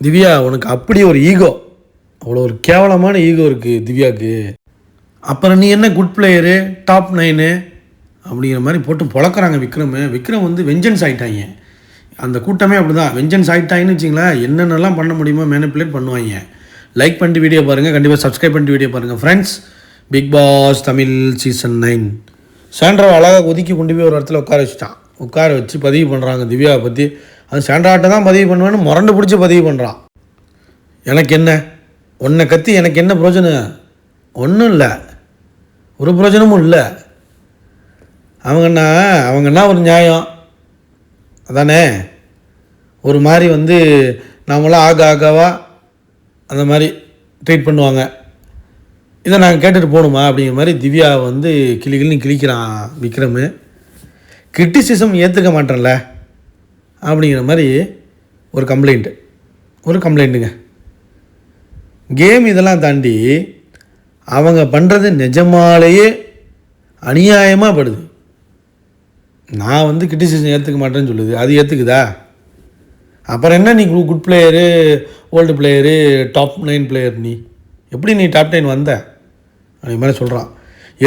திவ்யா உனக்கு அப்படி ஒரு ஈகோ, அவ்வளோ ஒரு கேவலமான ஈகோ இருக்குது திவ்யாவுக்கு. அப்புறம் நீ என்ன குட் பிளேயரு, டாப் 9 அப்படிங்கிற மாதிரி போட்டு பொழக்கிறாங்க விக்ரம் வந்து வெஞ்சன்ஸ் ஆகிட்டாங்க. அந்த கூட்டமே அப்படி தான் வெஞ்சன்ஸ் ஆகிட்டாங்கன்னு வச்சிங்களேன். என்னென்னலாம் பண்ண முடியுமோ மேனிப்புலேட் பண்ணுவாங்க. லைக் பண்ணிட்டு வீடியோ பாருங்கள், கண்டிப்பாக சப்ஸ்கிரைப் பண்ணிட்டு வீடியோ பாருங்கள் friends. Bigg Boss Tamil season 9 சாண்ட்ராவை அழகாக ஒதுக்கி கொண்டு போய் ஒரு இடத்துல உட்கார வச்சு பதிவு பண்ணுறாங்க திவ்யாவை பற்றி. அது சாண்ட்ராட்ட தான் பதிவு பண்ணுவேன்னு முரண்டு பிடிச்சி பதிவு பண்ணுறான். எனக்கு என்ன, உன்னை கத்தி எனக்கு என்ன பிரயோஜனம்? ஒன்றும் இல்லை, ஒரு பிரயோஜனமும் இல்லை. அவங்கன்னா ஒரு நியாயம் அதானே, ஒரு மாதிரி வந்து நாமெல்லாம் ஆகாவா அந்த மாதிரி ட்ரீட் பண்ணுவாங்க. இதை நாங்கள் கேட்டுட்டு போகணுமா அப்படிங்கிற மாதிரி திவ்யா வந்து கிளின்னு கிழிக்கிறான் விக்ரம். கிரிட்டிசிசம் ஏற்றுக்க மாட்டேன்ல அப்படிங்கிற மாதிரி ஒரு கம்ப்ளைண்ட்டுங்க. கேம் இதெல்லாம் தாண்டி அவங்க பண்ணுறது நிஜமாலேயே அநியாயமாக படுது. நான் வந்து கிரிட்டிசிசம் ஏற்றுக்க மாட்டேன்னு சொல்லுது, அது ஏற்றுக்குதா? அப்புறம் என்ன நீ good player, old player, top 9 player, நீ எப்படி நீ டாப் 9 வந்த அப்படி மாதிரி சொல்கிறான்.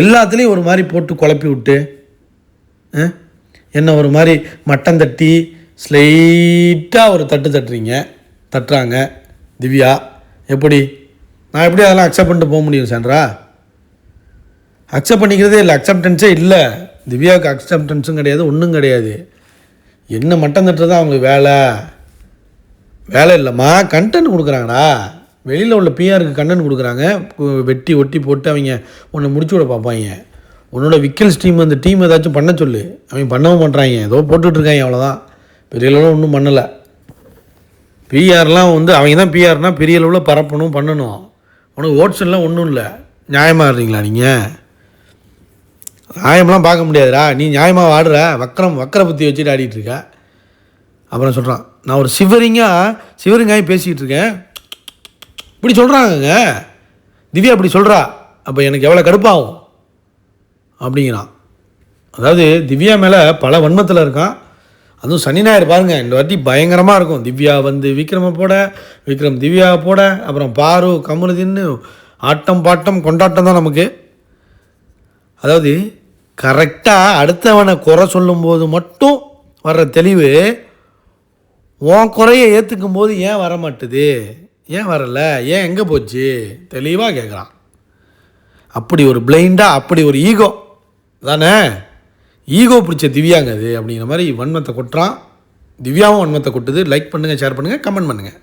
எல்லாத்துலேயும் ஒரு மாதிரி போட்டு குழப்பி விட்டு என்ன ஒரு மாதிரி மட்டம் தட்டி ஸ்லைட்டாக ஒரு தட்டுறாங்க திவ்யா. நான் எப்படி அதெல்லாம் அக்செப்ட் பண்ணிட்டு போக முடியும் சாண்ட்ரா? அக்செப்ட் பண்ணிக்கிறதே இல்லை, அக்செப்டன்ஸே இல்லை. திவ்யாவுக்கு அக்செப்டன்ஸும் கிடையாது, ஒன்றும் கிடையாது. என்ன மட்டம் தட்டுறது தான் அவங்க வேலை இல்லைம்மா. கண்டென்ட் கொடுக்குறாங்கடா, வெளியில் உள்ள பிஆருக்கு கண்டென்ட் கொடுக்குறாங்க. வெட்டி ஒட்டி போட்டு அவங்க உன்னை முடிச்சு விட பார்ப்பாங்க. உன்னோட விக்கல்ஸ் டீம் அந்த டீம் ஏதாச்சும் பண்ண சொல்லு, அவங்க பண்ணவும் பண்ணுறாங்க, ஏதோ போட்டுட்ருக்காங்க, அவ்வளோதான். பெரிய அளவில் ஒன்றும் பண்ணலை. பிஆர்லாம் வந்து அவங்க தான் பிஆர்னால் பெரிய அளவில் பரப்பணும் பண்ணணும். உனக்கு ஓட்ஸ்லாம் ஒன்றும் இல்லை. நியாயமாக இருந்தீங்களா நீங்கள்? நியாயம்லாம் பார்க்க முடியாதுடா. நீ நியாயமாக ஆடுற, வக்கர புத்தி வச்சுட்டு ஆடிட்டுருக்க. அப்புறம் சொல்கிறான், நான் ஒரு சிவரிங்காகி பேசிக்கிட்டு இருக்கேன், இப்படி சொல்கிறாங்கங்க திவ்யா, இப்படி சொல்கிறா. அப்போ எனக்கு எவ்வளோ கடுப்பாகும் அப்படிங்கிறான். அதாவது திவ்யா மேலே பல வன்மத்தில் இருக்கான். அதுவும் சனி ஞாயிறு பாருங்கள், இந்த வாட்டி பயங்கரமாக இருக்கும். திவ்யா வந்து விக்ரம் திவ்யாவை போட, அப்புறம் பாரு கமலுதின்னு ஆட்டம் பாட்டம் கொண்டாட்டம் தான் நமக்கு. அதாவது கரெக்டாக அடுத்தவனை குறை சொல்லும்போது மட்டும் வர்ற தெளிவு, உன் குறையை ஏற்றுக்கும் போது ஏன் வர மாட்டுது, ஏன் வரலை, ஏன் எங்கே போச்சு தெளிவாக கேட்குறான். அப்படி ஒரு பிளைண்டாக, அப்படி ஒரு ஈகோ தானே, ஈகோ பிடிச்ச திவ்யாங்க அது அப்படிங்கிற மாதிரி வன்மத்தை கொட்டுறான். திவ்யாவும் வன்மத்தை கொட்டுது. லைக் பண்ணுங்கள், ஷேர் பண்ணுங்கள், கமெண்ட் பண்ணுங்கள்.